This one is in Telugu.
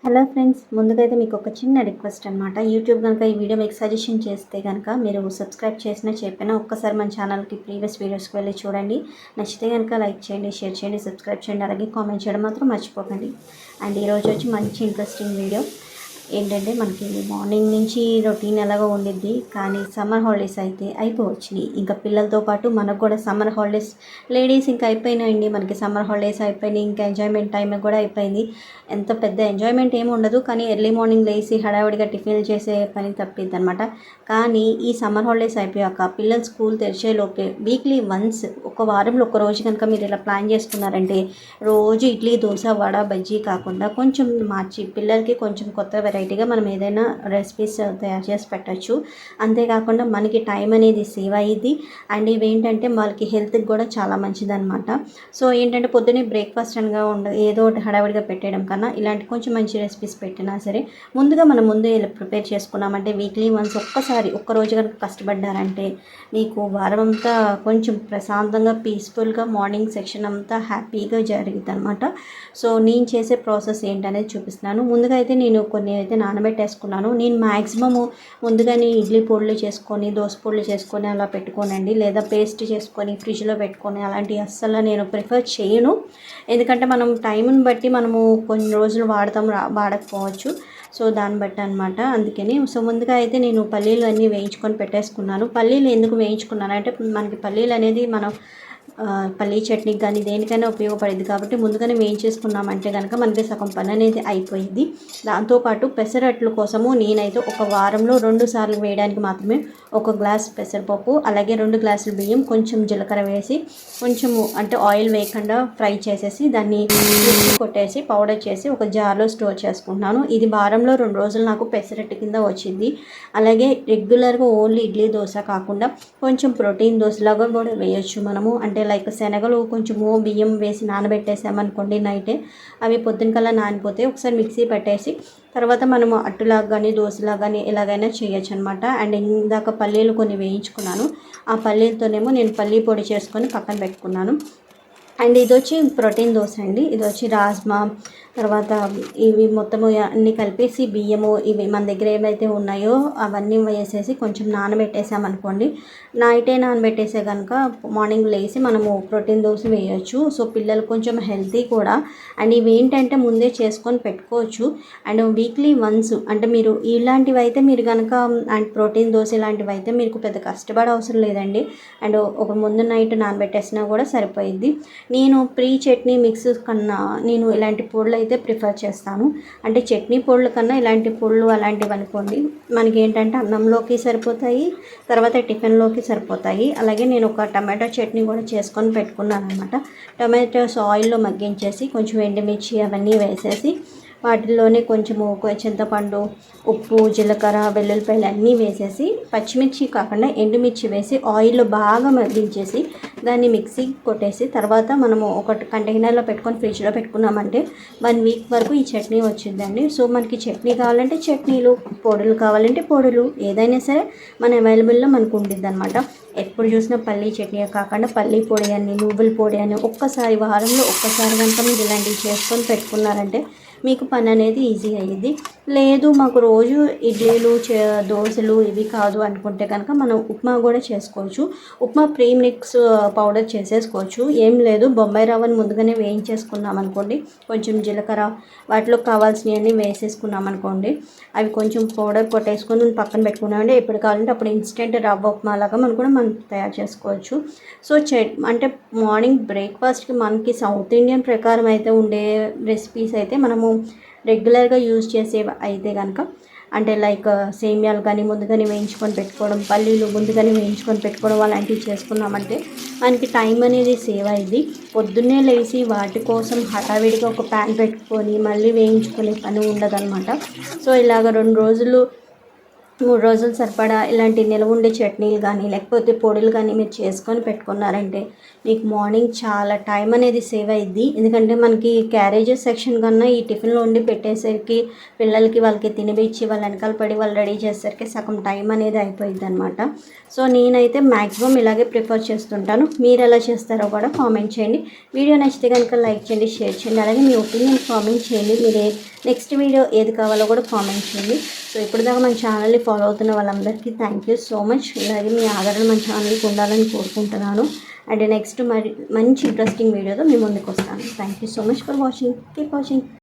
హలో ఫ్రెండ్స్, ముందుకైతే మీకు ఒక చిన్న రిక్వెస్ట్ అనమాట. యూట్యూబ్ కనుక ఈ వీడియో మీకు సజెషన్ చేస్తే కనుక మీరు సబ్స్క్రైబ్ చేసినా చెప్పినా ఒక్కసారి మన ఛానల్కి ప్రీవియస్ వీడియోస్కి వెళ్ళి చూడండి. నచ్చితే కనుక లైక్ చేయండి, షేర్ చేయండి, సబ్స్క్రైబ్ చేయండి, అలాగే కామెంట్ చేయడం మాత్రం మర్చిపోకండి. అండ్ ఈరోజు వచ్చి మంచి ఇంట్రెస్టింగ్ వీడియో ఏంటంటే, మనకి మార్నింగ్ నుంచి రొటీన్ ఎలాగో ఉండిద్ది, కానీ సమ్మర్ హాలిడేస్ అయితే అయిపోవచ్చినాయి. ఇంకా పిల్లలతో పాటు మనకు కూడా సమ్మర్ హాలిడేస్ లేడీస్ ఇంకా అయిపోయినాయండి. మనకి సమ్మర్ హాలిడేస్ అయిపోయినాయి, ఇంకా ఎంజాయ్మెంట్ టైం కూడా అయిపోయింది. ఎంత పెద్ద ఎంజాయ్మెంట్ ఏమి ఉండదు, కానీ ఎర్లీ మార్నింగ్ లేసి హడావిడిగా టిఫిన్లు చేసే పని తప్పిద్ది అనమాట. కానీ ఈ సమ్మర్ హాలిడేస్ అయిపోయాక పిల్లలు స్కూల్ తెరిచేలోపే వీక్లీ వన్స్ ఒక వారంలో ఒక రోజు కనుక మీరు ఇలా ప్లాన్ చేసుకున్నారంటే, రోజు ఇడ్లీ, దోశ, వడ, బజ్జీ కాకుండా కొంచెం మార్చి పిల్లలకి కొంచెం కొత్త వెరైటీగా మనం ఏదైనా రెసిపీస్ తయారు చేసి పెట్టచ్చు. అంతేకాకుండా మనకి టైం అనేది సేవ్ అయ్యిద్ది. అండ్ ఇవేంటంటే వాళ్ళకి హెల్త్కి కూడా చాలా మంచిదన్నమాట. సో ఏంటంటే పొద్దున్నే బ్రేక్ఫాస్ట్ అనగా ఏదో ఒకటి హడావిడిగా పెట్టేయడం కన్నా ఇలాంటి కొంచెం మంచి రెసిపీస్ పెట్టినా సరే ముందుగా మనం ముందే ఇలా ప్రిపేర్ చేసుకున్నామంటే వీక్లీ వన్స్ ఒక్కరోజు కనుక కష్టపడ్డారంటే మీకు వారం అంతా కొంచెం ప్రశాంతంగా పీస్ఫుల్గా మార్నింగ్ సెక్షన్ అంతా హ్యాపీగా జరుగుతుంది అనమాట. సో నేను చేసే ప్రాసెస్ ఏంటనేది చూపిస్తున్నాను. ముందుగా అయితే నేను కొన్ని అయితే నానబెట్టేసుకున్నాను. నేను మ్యాక్సిమము ముందుగానే ఇడ్లీ పొడులు చేసుకొని, దోశ పొడులు చేసుకొని అలా పెట్టుకోనండి, లేదా పేస్ట్ చేసుకొని ఫ్రిడ్జ్లో పెట్టుకొని అలాంటివి అస్సలు నేను ప్రిఫర్ చేయను. ఎందుకంటే మనం టైంని బట్టి మనము కొన్ని రోజులు వాడకపోవచ్చు. సో దాన్ని బట్టి అనమాట. అందుకని ముందుగా అయితే నేను పల్లీలు అన్నీ వేయించుకొని పెట్టేసుకున్నాను. పల్లీలు ఎందుకు వేయించుకున్నాను అంటే, మనకి పల్లీలు అనేది మనం పల్లీ చట్నీకి కానీ దేనికైనా ఉపయోగపడింది కాబట్టి ముందుగానే వేయించేసుకున్నామంటే కనుక మనకి సగం పని అనేది అయిపోయింది. దాంతోపాటు పెసరట్ల కోసము నేనైతే ఒక వారంలో 2 సార్లు వేయడానికి మాత్రమే ఒక గ్లాస్ పెసరపప్పు, అలాగే 2 గ్లాసులు బియ్యం, కొంచెం జీలకర్ర వేసి కొంచెము అంటే ఆయిల్ వేయకుండా ఫ్రై చేసేసి దాన్ని కొట్టేసి పౌడర్ చేసి ఒక జార్లో స్టోర్ చేసుకుంటున్నాను. ఇది వారంలో 2 రోజులు నాకు పెసరట్టు కింద వచ్చింది. అలాగే రెగ్యులర్గా ఓన్లీ ఇడ్లీ, దోశ కాకుండా కొంచెం ప్రోటీన్ దోశలాగా కూడా వేయచ్చు మనము. అంటే లైక్ శనగలు కొంచెము బియ్యం వేసి నానబెట్టేసామనుకోండి నైటే, అవి పొద్దున కల్లా నానిపోతే ఒకసారి మిక్సీ పెట్టేసి తర్వాత మనము అట్టులాగా కానీ దోశలాగా కానీ ఎలాగైనా చేయొచ్చు అనమాట. అండ్ ఇందాక పల్లీలు కొన్ని వేయించుకున్నాను. ఆ పల్లీలతోనేమో నేను పల్లీ పొడి చేసుకొని పక్కన పెట్టుకున్నాను. అండ్ ఇది వచ్చి ప్రోటీన్ దోశ అండి. ఇది వచ్చి రాజ్మా, తర్వాత ఇవి మొత్తము అన్నీ కలిపేసి బియ్యము ఇవి మన దగ్గర ఏవైతే ఉన్నాయో అవన్నీ వేసేసి కొంచెం నానబెట్టేసామనుకోండి, నైటే నానబెట్టేసే కనుక మార్నింగ్ లేసి మనము ప్రోటీన్ దోశ వేయచ్చు. సో పిల్లలు కొంచెం హెల్తీ కూడా. అండ్ ఇవి ఏంటంటే ముందే చేసుకొని పెట్టుకోవచ్చు. అండ్ వీక్లీ వన్స్ అంటే మీరు ఇలాంటివి అయితే మీరు కనుక అండ్ ప్రోటీన్ దోశ ఇలాంటివి అయితే మీకు పెద్ద కష్టపడే అవసరం లేదండి. అండ్ ఒక ముందు నైట్ నానబెట్టేసినా కూడా సరిపోయిద్ది. నేను ప్రీ చట్నీ మిక్స్ కన్నా నేను ఇలాంటి పొడులు అయితే ప్రిఫర్ చేస్తాను. అంటే చట్నీ పొడుల కన్నా ఇలాంటి పొడులు అలాంటివి అనుకోండి మనకి ఏంటంటే అన్నంలోకి సరిపోతాయి, తర్వాత టిఫిన్లోకి సరిపోతాయి. అలాగే నేను ఒక టమాటో చట్నీ కూడా చేసుకొని పెట్టుకున్నాను అనమాట. టమాటోస్ ఆయిల్లో మగ్గించేసి కొంచెం ఎండుమిర్చి అవన్నీ వేసేసి వాటిల్లోనే కొంచెము చింతపండు, ఉప్పు, జీలకర్ర, వెల్లుల్లిపాయలు అన్నీ వేసేసి పచ్చిమిర్చి కాకుండా ఎండుమిర్చి వేసి ఆయిల్లో బాగా మగ్గించేసి దాన్ని మిక్సీ కొట్టేసి తర్వాత మనము ఒక కంటైనర్లో పెట్టుకొని ఫ్రిడ్జ్లో పెట్టుకున్నామంటే 1 వీక్ వరకు ఈ చట్నీ వచ్చిందండి. సో మనకి చట్నీ కావాలంటే చట్నీలు, పొడులు కావాలంటే పొడులు, ఏదైనా సరే మన అవైలబుల్లో మనకు ఉండిద్ది అనమాట. ఎప్పుడు చూసినా పల్లీ చట్నీ కాకుండా పల్లీ పొడి అని, నువ్వుల పొడి అని వారంలో ఒక్కసారి కనుక మీరు ఇలాంటివి చేసుకొని పెట్టుకున్నారంటే మీకు పని అనేది ఈజీ అయ్యిద్ది. లేదు మాకు రోజు ఇడ్లీలు, దోశలు ఇవి కాదు అనుకుంటే కనుక మనం ఉప్మా కూడా చేసుకోవచ్చు. ఉప్మా ప్రీ మిక్స్ పౌడర్ చేసేసుకోవచ్చు. ఏం లేదు, బొంబాయి రవ్వను ముందుగానే వేయించేసుకున్నాం అనుకోండి, కొంచెం జీలకర్ర వాటిలో కావాల్సినవన్నీ వేసేసుకున్నాం అనుకోండి, అవి కొంచెం పౌడర్ కొట్టేసుకొని పక్కన పెట్టుకున్నామంటే ఎప్పుడు కావాలంటే అప్పుడు ఇన్స్టెంట్ రవ్వ ఉప్మా లాగా మనం తయారు చేసుకోవచ్చు. సో అంటే మార్నింగ్ బ్రేక్ఫాస్ట్కి మనకి సౌత్ ఇండియన్ ప్రకారం అయితే ఉండే రెసిపీస్ అయితే మనము రెగ్యులర్గా యూజ్ చేసేవి అయితే కనుక అంటే లైక్ సేమియాలు కానీ ముందుగానే వేయించుకొని పెట్టుకోవడం, పల్లీలు ముందుగానే వేయించుకొని పెట్టుకోవడం అలాంటివి చేసుకున్నామంటే మనకి టైం అనేది సేవ్ అయ్యింది. పొద్దున్నే లేచి వాటి కోసం హడావిడిగా ఒక ప్యాన్ పెట్టుకొని మళ్ళీ వేయించుకునే పని ఉండదన్నమాట. సో ఇలాగ 2 రోజులు 3 రోజులు సరిపడా ఇలాంటి నిలవ ఉండే చట్నీలు కానీ లేకపోతే పొడులు కానీ మీరు చేసుకొని పెట్టుకున్నారంటే మీకు మార్నింగ్ చాలా టైం అనేది సేవ్ అయ్యిద్ది. ఎందుకంటే మనకి క్యారేజెస్ సెక్షన్ కన్నా ఈ టిఫిన్లో వండి పెట్టేసరికి పిల్లలకి వాళ్ళకి తినిపించి వాళ్ళ వెనకాల పడి వాళ్ళు రెడీ చేసేసరికి సగం టైం అనేది అయిపోయింది అనమాట. సో నేనైతే మ్యాక్సిమం ఇలాగే ప్రిఫర్ చేస్తుంటాను. మీరు ఎలా చేస్తారో కూడా కామెంట్ చేయండి. వీడియో నచ్చితే కనుక లైక్ చేయండి, షేర్ చేయండి. అలాగే మీ ఒపీనియన్ కామెంట్ చేయండి. మీరు నెక్స్ట్ వీడియో ఏది కావాలో కూడా కామెంట్ చేయండి. సో ఇప్పుడు దాకా మన ఛానల్ని ఫాలో అవుతున్న వాళ్ళందరికీ థ్యాంక్ యూ సో మచ్. ఇలాగే మీ ఆదరణ మన ఛానల్కి ఉండాలని కోరుకుంటున్నాను. అండ్ నెక్స్ట్ మరి మంచి ఇంట్రెస్టింగ్ వీడియోతో మీ ముందుకు వస్తాను. Thank you so much for watching. Keep watching.